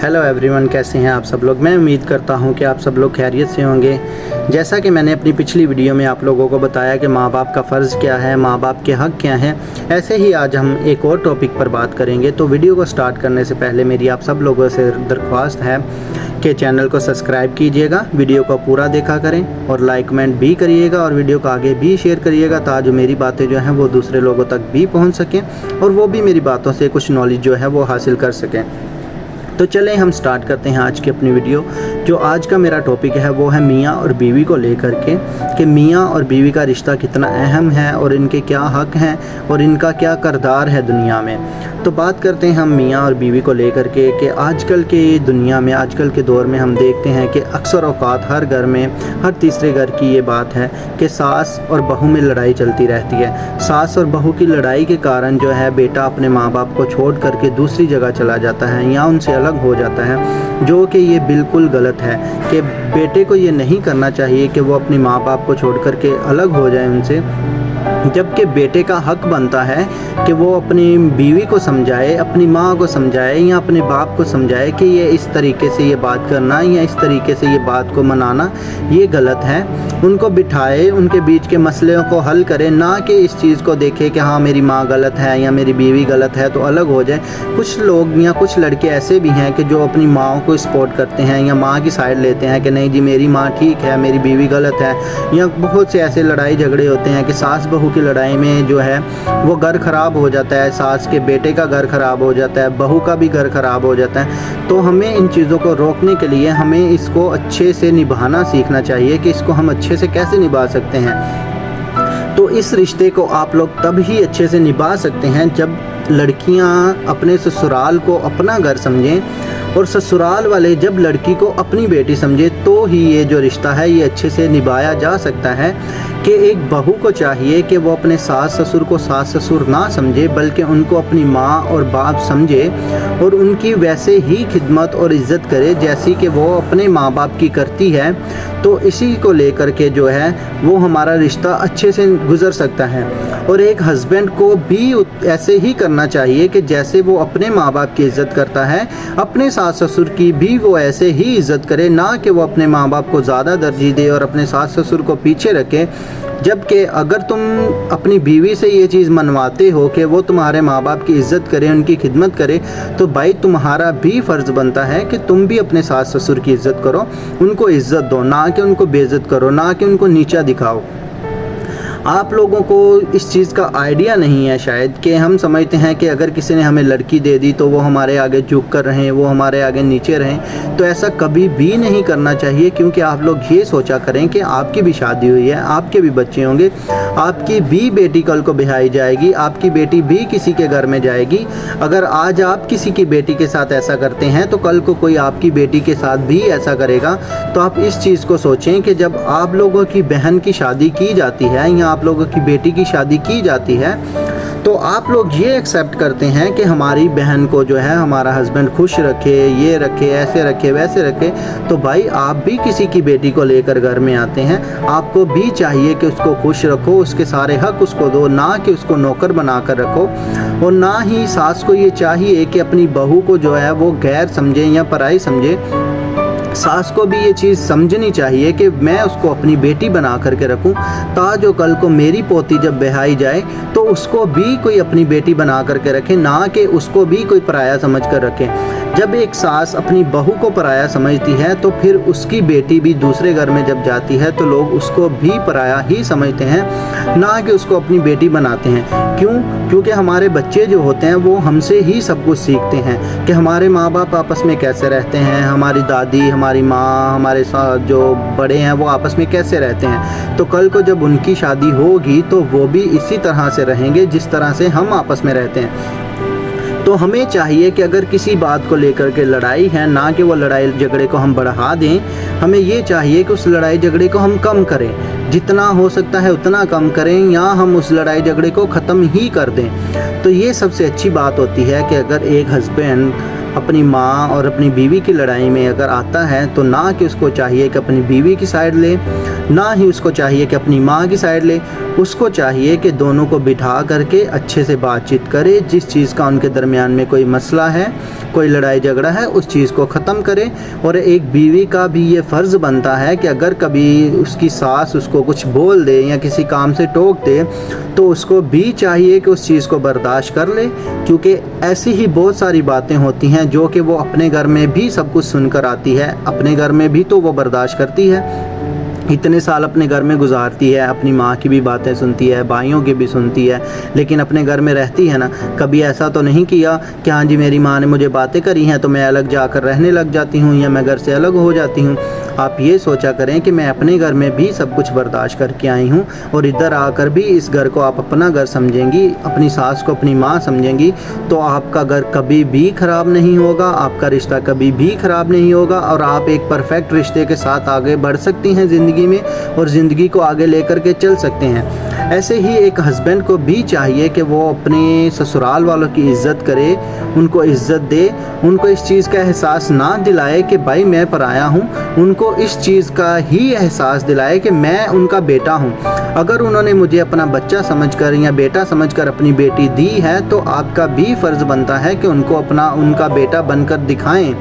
Hello everyone, कैसे हैं आप सब लोग। मैं उम्मीद करता हूं कि आप सब लोग खैरियत से होंगे। जैसा कि मैंने अपनी पिछली वीडियो में आप लोगों को बताया कि माँ बाप का फ़र्ज़ क्या है, माँ बाप के हक़ क्या हैं, ऐसे ही आज हम एक और टॉपिक पर बात करेंगे। तो वीडियो को स्टार्ट करने से पहले मेरी आप सब लोगों से दरख्वास्त है कि चैनल को सब्सक्राइब कीजिएगा, वीडियो को पूरा देखा करें और लाइक कमेंट भी करिएगा और वीडियो को आगे भी शेयर करिएगा ताकि मेरी बातें जो हैं वो दूसरे लोगों तक भी पहुँच सकें और वो भी मेरी बातों से कुछ नॉलेज जो है वो हासिल कर सकें। तो चलें हम स्टार्ट करते हैं आज की अपनी वीडियो। जो आज का मेरा टॉपिक है वो है मियाँ और बीवी को लेकर के, कि मियाँ और बीवी का रिश्ता कितना अहम है और इनके क्या हक़ हैं और इनका क्या किरदार है दुनिया में। तो बात करते हैं हम मियाँ और बीवी को लेकर के कि आजकल के दुनिया में, आजकल के दौर में हम देखते हैं कि अक्सर औक़ात हर घर में, हर तीसरे घर की ये बात है कि सास और बहू में लड़ाई चलती रहती है। सास और बहू की लड़ाई के कारण जो है बेटा अपने माँ बाप को छोड़ करके दूसरी जगह चला जाता है या उनसे अलग हो जाता है, जो कि ये बिल्कुल गलत है कि बेटे को ये नहीं करना चाहिए कि वो अपने माँ बाप को छोड़ करके अलग हो जाए उनसे, जबकि बेटे का हक़ बनता है कि वो अपनी बीवी को समझाए, अपनी माँ को समझाए या अपने बाप को समझाए कि ये इस तरीके से ये बात करना या इस तरीके से ये बात को मनाना ये गलत है। उनको बिठाए, उनके बीच के मसलों को हल करे, ना कि इस चीज़ को देखे कि हाँ मेरी माँ गलत है या मेरी बीवी गलत है तो अलग हो जाए। कुछ लोग या कुछ लड़के ऐसे भी हैं कि जो अपनी माँ को सपोर्ट करते हैं या माँ की साइड लेते हैं कि नहीं जी मेरी माँ ठीक है, मेरी बीवी गलत है। या बहुत से ऐसे लड़ाई झगड़े होते हैं कि सास बहू की लड़ाई में जो है वो घर ख़राब हो जाता है, सास के बेटे का घर ख़राब हो जाता है, बहू का भी घर ख़राब हो जाता है। तो हमें इन चीज़ों को रोकने के लिए हमें इसको अच्छे से निभाना सीखना चाहिए कि इसको हम अच्छे से कैसे निभा सकते हैं। तो इस रिश्ते को आप लोग तब ही अच्छे से निभा सकते हैं जब लड़कियां अपने ससुराल को अपना घर समझें और ससुराल वाले जब लड़की को अपनी बेटी समझे, तो ही ये जो रिश्ता है ये अच्छे से निभाया जा सकता है। कि एक बहू को चाहिए कि वो अपने सास ससुर को सास ससुर ना समझे बल्कि उनको अपनी माँ और बाप समझे और उनकी वैसे ही खिदमत और इज़्ज़त करे जैसी कि वो अपने माँ बाप की करती है। तो इसी को लेकर के जो है वो हमारा रिश्ता अच्छे से गुज़र सकता है। और एक हस्बैंड को भी ऐसे ही करना चाहिए कि जैसे वो अपने माँ बाप की इज़्ज़त करता है, अपने सास ससुर की भी वो ऐसे ही इज़्ज़त करे, ना कि वो अपने माँ बाप को ज़्यादा तरजीह दे और अपने सास ससुर को पीछे रखे। जबकि अगर तुम अपनी बीवी से ये चीज़ मनवाते हो कि वो तुम्हारे माँ बाप की इज़्ज़त करे, उनकी खिदमत करे, तो भाई तुम्हारा भी फ़र्ज़ बनता है कि तुम भी अपने सास ससुर की इज़्ज़त करो, उनको इज़्ज़त दो, ना कि उनको बेइज़्ज़त करो, ना कि उनको नीचा दिखाओ। आप लोगों को इस चीज़ का आइडिया नहीं है शायद, कि हम समझते हैं कि अगर किसी ने हमें लड़की दे दी तो वो हमारे आगे झुक कर रहें, वो हमारे आगे नीचे रहें। तो ऐसा कभी भी नहीं करना चाहिए, क्योंकि आप लोग ये सोचा करें कि आपकी भी शादी हुई है, आपके भी बच्चे होंगे, आपकी भी बेटी कल को ब्याही जाएगी, आपकी बेटी भी किसी के घर में जाएगी। अगर आज आप किसी की बेटी के साथ ऐसा करते हैं तो कल को कोई आपकी बेटी के साथ भी ऐसा करेगा। तो आप इस चीज़ को सोचें कि जब आप लोगों की बहन की शादी की जाती है या आप लोगों की बेटी की शादी की जाती है तो आप लोग ये एक्सेप्ट करते हैं कि हमारी बहन को जो है हमारा हस्बैंड खुश रखे, ये रखे, ऐसे रखे, वैसे रखे। तो भाई आप भी किसी की बेटी को लेकर घर में आते हैं, आपको भी चाहिए कि उसको खुश रखो, उसके सारे हक उसको दो, ना कि उसको नौकर बना कर रखो। और ना ही सास को ये चाहिए कि अपनी बहू को जो है वो गैर समझे या पराई समझे। सास को भी ये चीज़ समझनी चाहिए कि मैं उसको अपनी बेटी बना करके रखूं, ताजो कल को मेरी पोती जब ब्याही जाए तो उसको भी कोई अपनी बेटी बना करके रखे, ना कि उसको भी कोई पराया समझ कर रखे। जब एक सास अपनी बहू को पराया समझती है तो फिर उसकी बेटी भी दूसरे घर में जब जाती है तो लोग उसको भी पराया ही समझते हैं, ना कि उसको अपनी बेटी बनाते हैं। क्यों? क्योंकि हमारे बच्चे जो होते हैं वो हमसे ही सब कुछ सीखते हैं कि हमारे माँ बाप आपस में कैसे रहते हैं, हमारी दादी, हमारी माँ, हमारे साथ जो बड़े हैं वो आपस में कैसे रहते हैं। तो कल को जब उनकी शादी होगी तो वो भी इसी तरह से रहेंगे जिस तरह से हम आपस में रहते हैं। तो हमें चाहिए कि अगर किसी बात को लेकर के लड़ाई है, ना कि वो लड़ाई झगड़े को हम बढ़ा दें, हमें ये चाहिए कि उस लड़ाई झगड़े को हम कम करें, जितना हो सकता है उतना कम करें, या हम उस लड़ाई झगड़े को ख़त्म ही कर दें। तो ये सबसे अच्छी बात होती है कि अगर एक हस्बैंड अपनी माँ और अपनी बीवी की लड़ाई में अगर आता है तो ना कि उसको चाहिए कि अपनी बीवी की साइड ले, ना ही उसको चाहिए कि अपनी माँ की साइड ले। उसको चाहिए कि दोनों को बिठा करके अच्छे से बातचीत करे, जिस चीज़ का उनके दरमियान में कोई मसला है, कोई लड़ाई झगड़ा है, उस चीज़ को ख़त्म करे। और एक बीवी का भी ये फ़र्ज़ बनता है कि अगर कभी उसकी सास उसको कुछ बोल दे या किसी काम से टोक दे तो उसको भी चाहिए कि उस चीज़ को बर्दाश्त कर ले, क्योंकि ऐसी ही बहुत सारी बातें होती हैं जो कि वो अपने घर में भी सब कुछ सुनकर आती है, अपने घर में भी तो वो बर्दाश्त करती है, इतने साल अपने घर में गुजारती है, अपनी माँ की भी बातें सुनती है, भाइयों की भी सुनती है, लेकिन अपने घर में रहती है ना। कभी ऐसा तो नहीं किया कि हाँ जी मेरी माँ ने मुझे बातें करी हैं तो मैं अलग जाकर रहने लग जाती हूँ या मैं घर से अलग हो जाती हूँ। आप ये सोचा करें कि मैं अपने घर में भी सब कुछ बर्दाश्त करके आई हूँ और इधर आकर भी इस घर को आप अपना घर समझेंगी, अपनी सास को अपनी माँ समझेंगी, तो आपका घर कभी भी ख़राब नहीं होगा, आपका रिश्ता कभी भी ख़राब नहीं होगा और आप एक परफेक्ट रिश्ते के साथ आगे बढ़ सकती हैं ज़िंदगी में और ज़िंदगी को आगे लेकर के चल सकते हैं। ऐसे ही एक हस्बैंड को भी चाहिए कि वो अपने ससुराल वालों की इज़्ज़त करे, उनको इज़्ज़त दे, उनको इस चीज़ का एहसास ना दिलाए कि भाई मैं पराया हूँ, उनको इस चीज़ का ही एहसास दिलाए कि मैं उनका बेटा हूँ। अगर उन्होंने मुझे अपना बच्चा समझकर या बेटा समझकर अपनी बेटी दी है तो आपका भी फ़र्ज़ बनता है कि उनको उनका बेटा बनकर दिखाएं।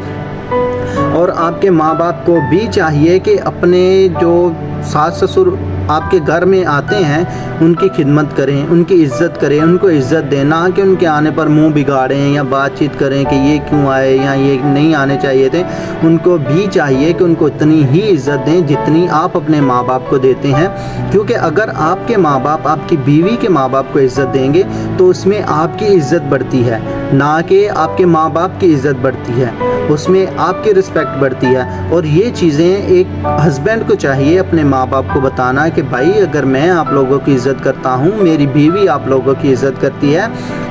और आपके माँ बाप को भी चाहिए कि अपने जो सास ससुर आपके घर में आते हैं उनकी खिदमत करें, उनकी इज़्ज़त करें, उनको इज़्ज़त दें, ना कि उनके आने पर मुंह बिगाड़ें या बातचीत करें कि ये क्यों आए या ये नहीं आने चाहिए थे। उनको भी चाहिए कि उनको उतनी ही इज़्ज़त दें जितनी आप अपने माँ बाप को देते हैं, क्योंकि अगर आपके माँ बाप आपकी बीवी के माँ बाप को इज़्ज़त देंगे तो उसमें आपकी इज़्ज़त बढ़ती है, ना कि आपके माँ बाप की इज़्ज़त बढ़ती है, उसमें आपकी रिस्पेक्ट बढ़ती है। और ये चीज़ें एक हस्बैंड को चाहिए अपने माँ बाप को बताना कि भाई अगर मैं आप लोगों की इज़्ज़त करता हूँ, मेरी बीवी आप लोगों की इज़्ज़त करती है,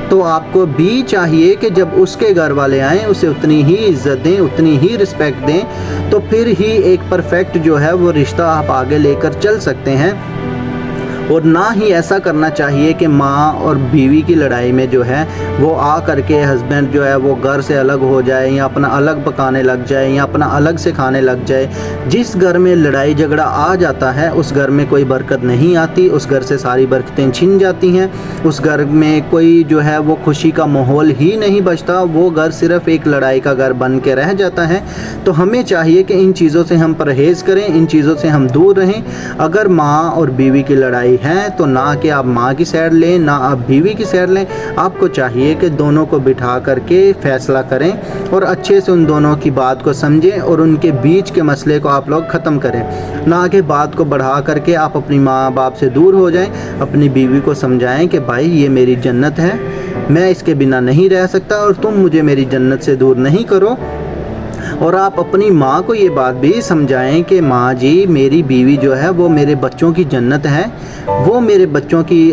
तो आपको भी चाहिए कि जब उसके घर वाले आएँ उसे उतनी ही इज़्ज़त दें, उतनी ही रिस्पेक्ट दें, तो फिर ही एक परफेक्ट जो है वो रिश्ता आप आगे लेकर चल सकते हैं। और ना ही ऐसा करना चाहिए कि माँ और बीवी की लड़ाई में जो है वो आ करके हस्बैंड जो है वो घर से अलग हो जाए या अपना अलग पकाने लग जाए या अपना अलग से खाने लग जाए। जिस घर में लड़ाई झगड़ा आ जाता है उस घर में कोई बरकत नहीं आती, उस घर से सारी बरकतें छिन जाती हैं, उस घर में कोई जो है वो खुशी का माहौल ही नहीं बचता, वो घर सिर्फ एक लड़ाई का घर बन के रह जाता है। तो हमें चाहिए कि इन चीज़ों से हम परहेज़ करें, इन चीज़ों से हम दूर रहें। अगर माँ और बीवी की लड़ाई हैं तो ना कि आप माँ की साइड लें, ना आप बीवी की साइड लें, आपको चाहिए कि दोनों को बिठा करके फैसला करें और अच्छे से उन दोनों की बात को समझें और उनके बीच के मसले को आप लोग ख़त्म करें, ना कि बात को बढ़ा करके आप अपनी माँ बाप से दूर हो जाएं। अपनी बीवी को समझाएं कि भाई ये मेरी जन्नत है, मैं इसके बिना नहीं रह सकता और तुम मुझे मेरी जन्नत से दूर नहीं करो। और आप अपनी माँ को ये बात भी समझाएं कि माँ जी मेरी बीवी जो है वो मेरे बच्चों की जन्नत है, वो मेरे बच्चों की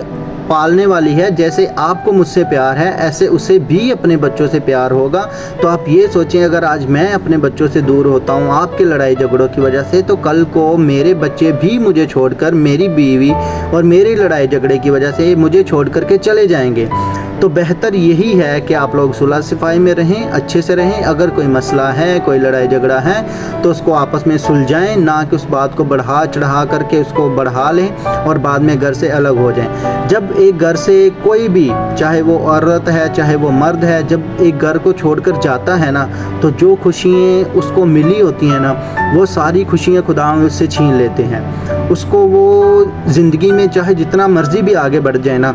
पालने वाली है, जैसे आपको मुझसे प्यार है ऐसे उसे भी अपने बच्चों से प्यार होगा। तो आप ये सोचें अगर आज मैं अपने बच्चों से दूर होता हूँ आपके लड़ाई झगड़ों की वजह से, तो कल को मेरे बच्चे भी मुझे छोड़कर, मेरी बीवी और मेरी लड़ाई झगड़े की वजह से मुझे छोड़ करके चले जाएंगे। तो बेहतर यही है कि आप लोग सुलह सफाई में रहें, अच्छे से रहें। अगर कोई मसला है, कोई लड़ाई झगड़ा है तो उसको आपस में सुलझाएं, ना कि उस बात को बढ़ा चढ़ा करके उसको बढ़ा लें और बाद में घर से अलग हो जाएं। जब एक घर से कोई भी, चाहे वो औरत है चाहे वो मर्द है, जब एक घर को छोड़कर जाता है ना तो जो खुशियाँ उसको मिली होती हैं ना वो सारी खुशियाँ खुदा उससे छीन लेते हैं। उसको वो ज़िंदगी में चाहे जितना मर्ज़ी भी आगे बढ़ जाए ना,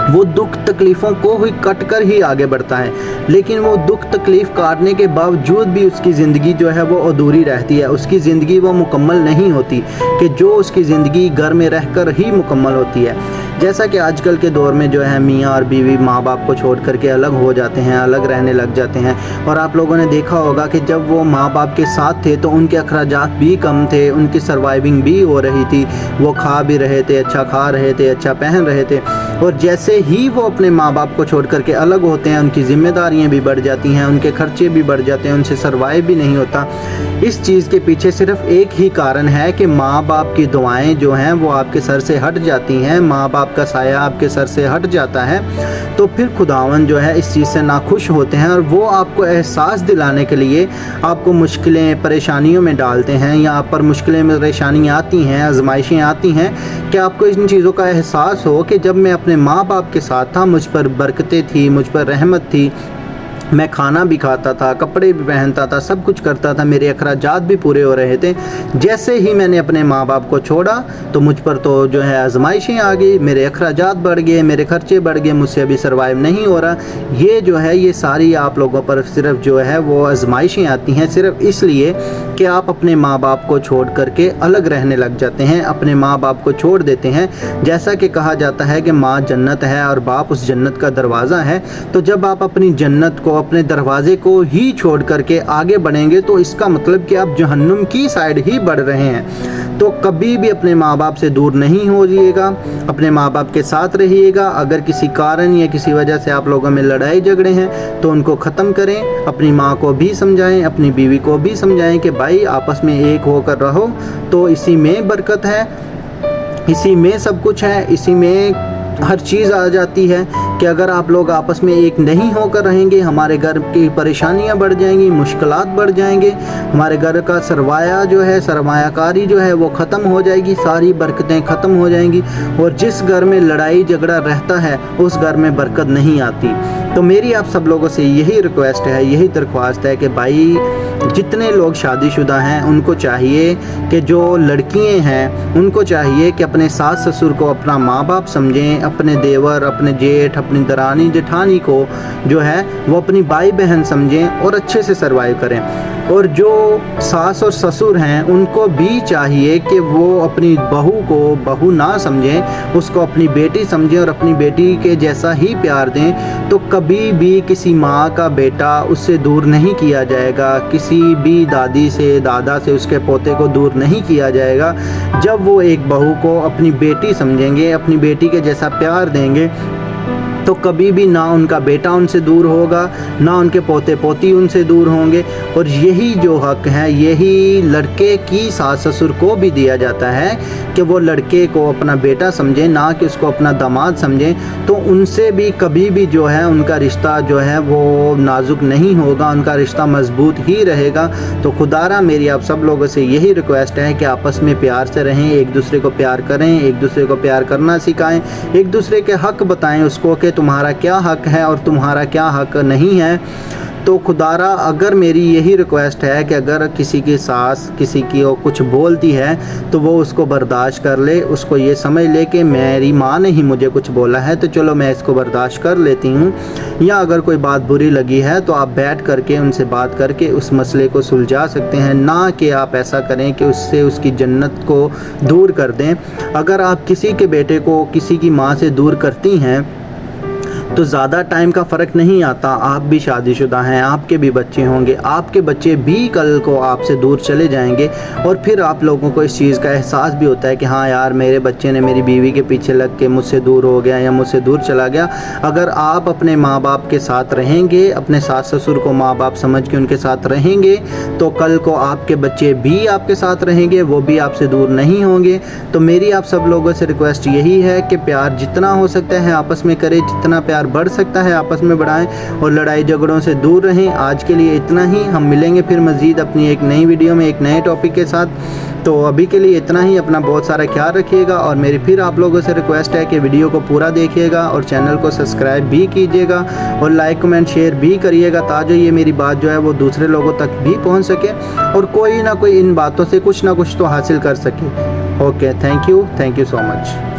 वो दुख तकलीफ़ों को ही कट कर ही आगे बढ़ता है, लेकिन वो दुख तकलीफ़ काटने के बावजूद भी उसकी ज़िंदगी जो है वो अधूरी रहती है, उसकी ज़िंदगी वो मुकम्मल नहीं होती कि जो उसकी ज़िंदगी घर में रहकर ही मुकम्मल होती है। जैसा कि आजकल के दौर में जो है मियाँ और बीवी माँ बाप को छोड़ करके अलग हो जाते हैं, अलग रहने लग जाते हैं। और आप लोगों ने देखा होगा कि जब वो माँ बाप के साथ थे तो उनके अखराजात भी कम थे, उनकी सर्वाइविंग भी हो रही थी, वो खा भी रहे थे, अच्छा खा रहे थे, अच्छा पहन रहे थे। और जैसे जैसे ही वो अपने माँ बाप को छोड़ करके अलग होते हैं, उनकी ज़िम्मेदारियाँ भी बढ़ जाती हैं, उनके खर्चे भी बढ़ जाते हैं, उनसे सर्वाइव भी नहीं होता। इस चीज़ के पीछे सिर्फ एक ही कारण है कि माँ बाप की दुआएं जो हैं वो आपके सर से हट जाती हैं, माँ बाप का साया आपके सर से हट जाता है। तो फिर खुदावन जो है इस चीज़ से नाखुश होते हैं और वो आपको एहसास दिलाने के लिए आपको मुश्किलें परेशानियों में डालते हैं, या आप पर मुश्किलें परेशानियाँ आती हैं, आजमाइशें आती हैं कि आपको इन चीज़ों का एहसास हो कि जब मैं अपने माँ बाप के साथ था मुझ पर बरकतें थी, मुझ पर रहमत थी, मैं खाना भी खाता था, कपड़े भी पहनता था, सब कुछ करता था, मेरे अखराजात भी पूरे हो रहे थे। जैसे ही मैंने अपने माँ बाप को छोड़ा तो मुझ पर तो जो है आजमाइशें आ गई, मेरे अखराजात बढ़ गए, मेरे खर्चे बढ़ गए, मुझसे अभी सर्वाइव नहीं हो रहा। ये जो है ये सारी आप लोगों पर सिर्फ जो है वो आजमाइशें आती हैं सिर्फ इसलिए कि आप अपने माँ बाप को छोड़ करके अलग रहने लग जाते हैं, अपने माँ बाप को छोड़ देते हैं। जैसा कि कहा जाता है कि माँ जन्नत है और बाप उस जन्नत का दरवाज़ा है। तो जब आप अपनी जन्नत को, अपने दरवाजे को ही छोड़ करके आगे बढ़ेंगे तो इसका मतलब कि आप जहन्नुम की साइड ही बढ़ रहे हैं। तो कभी भी अपने माँ बाप से दूर नहीं हो जाइएगा, अपने माँ बाप के साथ रहिएगा। अगर किसी कारण या किसी वजह से आप लोगों में लड़ाई झगड़े हैं तो उनको ख़त्म करें, अपनी माँ को भी समझाएं, अपनी बीवी को भी समझाएं कि भाई आपस में एक होकर रहो, तो इसी में बरकत है, इसी में सब कुछ है, इसी में हर चीज़ आ जाती है कि अगर आप लोग आपस में एक नहीं होकर रहेंगे, हमारे घर की परेशानियां बढ़ जाएंगी, मुश्किलात बढ़ जाएंगे, हमारे घर का सरमाया जो है, सरमायाकारी जो है वो ख़त्म हो जाएगी, सारी बरकतें ख़त्म हो जाएंगी। और जिस घर में लड़ाई झगड़ा रहता है उस घर में बरकत नहीं आती। तो मेरी आप सब लोगों से यही रिक्वेस्ट है, यही दरख्वास्त है कि भाई जितने लोग शादीशुदा हैं उनको चाहिए कि जो लड़कियां हैं उनको चाहिए कि अपने सास ससुर को अपना माँ बाप समझें, अपने देवर, अपने जेठ, अपनी दरानी जेठानी को जो है वो अपनी भाई बहन समझें और अच्छे से सर्वाइव करें। और जो सास और ससुर हैं उनको भी चाहिए कि वो अपनी बहू को बहू ना समझें, उसको अपनी बेटी समझें और अपनी बेटी के जैसा ही प्यार दें। तो कभी भी किसी माँ का बेटा उससे दूर नहीं किया जाएगा, किसी भी दादी से दादा से उसके पोते को दूर नहीं किया जाएगा। जब वो एक बहू को अपनी बेटी समझेंगे, अपनी बेटी के जैसा प्यार देंगे, तो कभी भी ना उनका बेटा उनसे दूर होगा, ना उनके पोते पोती उनसे दूर होंगे। और यही जो हक है यही लड़के की सास ससुर को भी दिया जाता है कि वो लड़के को अपना बेटा समझें, ना कि उसको अपना दामाद समझें। तो उनसे भी कभी भी जो है उनका रिश्ता जो है वो नाजुक नहीं होगा, उनका रिश्ता मजबूत ही रहेगा। तो खुदारा मेरी आप सब लोगों से यही रिक्वेस्ट है कि आपस में प्यार से रहें, एक दूसरे को प्यार करें, एक दूसरे को प्यार करना सिखाएं, एक दूसरे के हक बताएं उसको कि तुम्हारा क्या हक है और तुम्हारा क्या हक नहीं है। तो खुदारा अगर मेरी यही रिक्वेस्ट है कि अगर किसी की सास किसी की वो कुछ बोलती है तो वो उसको बर्दाश्त कर ले, उसको ये समझ ले कि मेरी माँ ने ही मुझे कुछ बोला है तो चलो मैं इसको बर्दाश्त कर लेती हूँ। या अगर कोई बात बुरी लगी है तो आप बैठ करके उनसे बात करके उस मसले को सुलझा सकते हैं, ना कि आप ऐसा करें कि उससे उसकी जन्नत को दूर कर दें। अगर आप किसी के बेटे को किसी की माँ से दूर करती हैं तो ज़्यादा टाइम का फ़र्क नहीं आता, आप भी शादीशुदा हैं, आपके भी बच्चे होंगे, आपके बच्चे भी कल को आपसे दूर चले जाएंगे। और फिर आप लोगों को इस चीज़ का एहसास भी होता है कि हाँ यार मेरे बच्चे ने मेरी बीवी के पीछे लग के मुझसे दूर हो गया या मुझसे दूर चला गया। अगर आप अपने माँ बाप के साथ रहेंगे, अपने सास ससुर को माँ बाप समझ के उनके साथ रहेंगे, तो कल को आपके बच्चे भी आपके साथ रहेंगे, वो भी आपसे दूर नहीं होंगे। तो मेरी आप सब लोगों से रिक्वेस्ट यही है कि प्यार जितना हो सकता है आपस में करें, जितना प्यार बढ़ सकता है आपस में बढ़ाएं और लड़ाई झगड़ों से दूर रहें। आज के लिए इतना ही, हम मिलेंगे फिर मज़ीद अपनी एक नई वीडियो में एक नए टॉपिक के साथ। तो अभी के लिए इतना ही, अपना बहुत सारा ख्याल रखिएगा और मेरी फिर आप लोगों से रिक्वेस्ट है कि वीडियो को पूरा देखिएगा और चैनल को सब्सक्राइब भी कीजिएगा और लाइक कमेंट शेयर भी करिएगा ताकि ये मेरी बात जो है वो दूसरे लोगों तक भी पहुँच सके और कोई ना कोई इन बातों से कुछ ना कुछ तो हासिल कर सके। Okay, thank you so much.